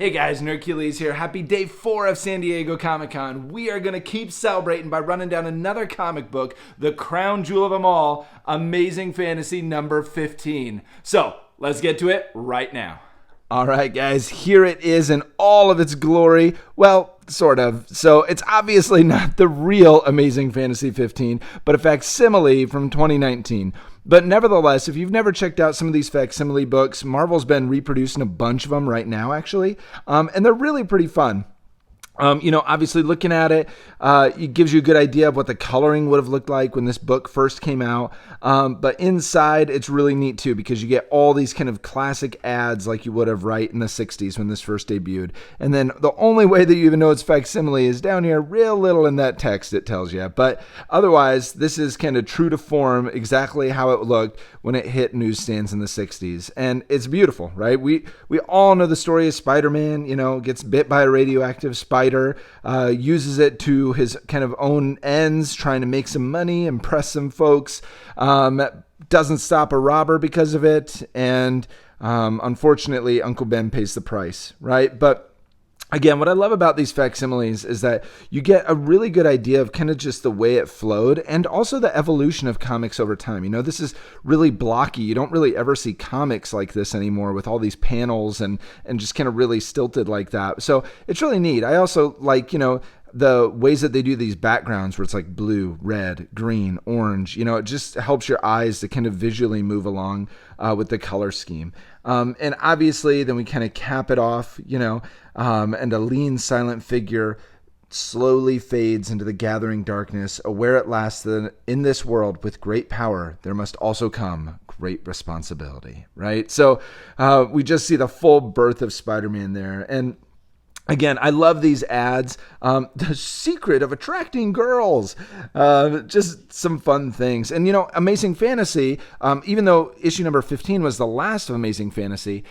Hey guys, Nercules here. Happy day 4 of San Diego Comic-Con. We are going to keep celebrating by running down another comic book, the crown jewel of them all, Amazing Fantasy number 15. So, let's get to it right now. All right, guys, here it is in all of its glory. Well, sort of. So it's obviously not the real Amazing Fantasy 15, but a facsimile from 2019. But nevertheless, if you've never checked out some of these facsimile books, Marvel's been reproducing a bunch of them right now, actually, and they're really pretty fun. Obviously looking at it, it gives you a good idea of what the coloring would have looked like when this book first came out. But inside, it's really neat too, because you get all these kind of classic ads like you would have right in the 60s when this first debuted. And then the only way that you even know it's facsimile is down here, real little in that text it tells you. But otherwise, this is kind of true to form, exactly how it looked when it hit newsstands in the 60s. And it's beautiful, right? We all know the story of Spider-Man, gets bit by a radioactive spider. Uses it to his kind of own ends, trying to make some money, impress some folks, doesn't stop a robber because of it, and unfortunately Uncle Ben pays the price, right? But again, what I love about these facsimiles is that you get a really good idea of kind of just the way it flowed and also the evolution of comics over time. This is really blocky. You don't really ever see comics like this anymore with all these panels and just kind of really stilted like that. So it's really neat. I also like, the ways that they do these backgrounds where it's like blue, red, green, orange, it just helps your eyes to kind of visually move along with the color scheme. And obviously then we kind of cap it off, and a lean, silent figure slowly fades into the gathering darkness, aware at last that in this world with great power, there must also come great responsibility, right? So we just see the full birth of Spider-Man there. And again, I love these ads. The secret of attracting girls. Just some fun things. And, Amazing Fantasy, even though issue number 15 was the last of Amazing Fantasy,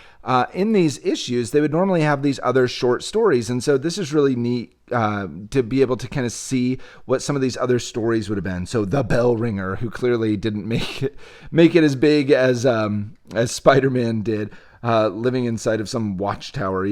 in these issues, they would normally have these other short stories. And so this is really neat to be able to kind of see what some of these other stories would have been. So the Bell Ringer, who clearly didn't make it as big as Spider-Man did, living inside of some watchtower,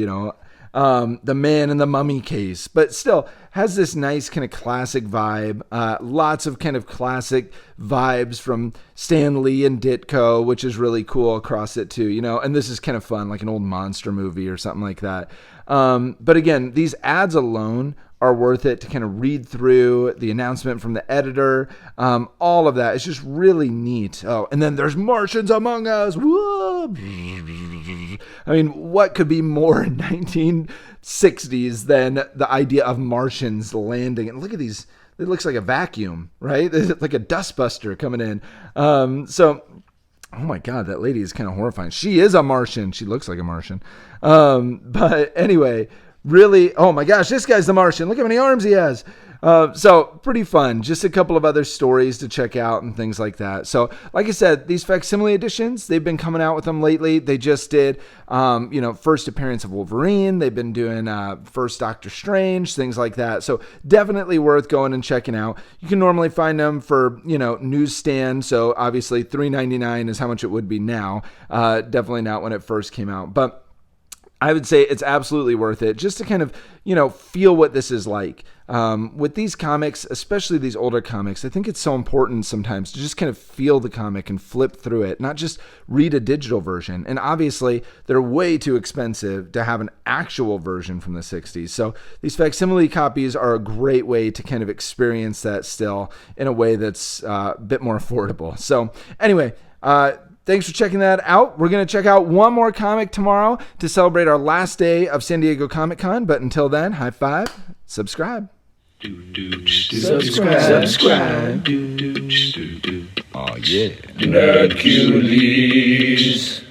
the Man in the Mummy Case, but still has this nice kind of classic vibe. Lots of kind of classic vibes from Stan Lee and Ditko, which is really cool across it too, and this is kind of fun, like an old monster movie or something like that. But again, these ads alone are worth it to kind of read through the announcement from the editor. All of that. It's just really neat. Oh, and then there's Martians among us. Whoa. I mean, what could be more 1960s than the idea of Martians landing? And look at these. It looks like a vacuum, right? It's like a dustbuster coming in. Oh my God, that lady is kind of horrifying. She is a Martian. She looks like a Martian. But anyway, really, oh my gosh, this guy's the Martian. Look how many arms he has. So pretty fun. Just a couple of other stories to check out and things like that. So like I said, these facsimile editions, they've been coming out with them lately. They just did, first appearance of Wolverine. They've been doing first Doctor Strange, things like that. So definitely worth going and checking out. You can normally find them for, newsstand. So obviously $3.99 is how much it would be now. Definitely not when it first came out. But I would say it's absolutely worth it just to kind of, feel what this is like. With these comics, especially these older comics, I think it's so important sometimes to just kind of feel the comic and flip through it, not just read a digital version. And obviously, they're way too expensive to have an actual version from the 60s. So these facsimile copies are a great way to kind of experience that still in a way that's a bit more affordable. So anyway, thanks for checking that out. We're going to check out one more comic tomorrow to celebrate our last day of San Diego Comic-Con. But until then, high five, subscribe. Subscribe. Oh, yeah. Nercules.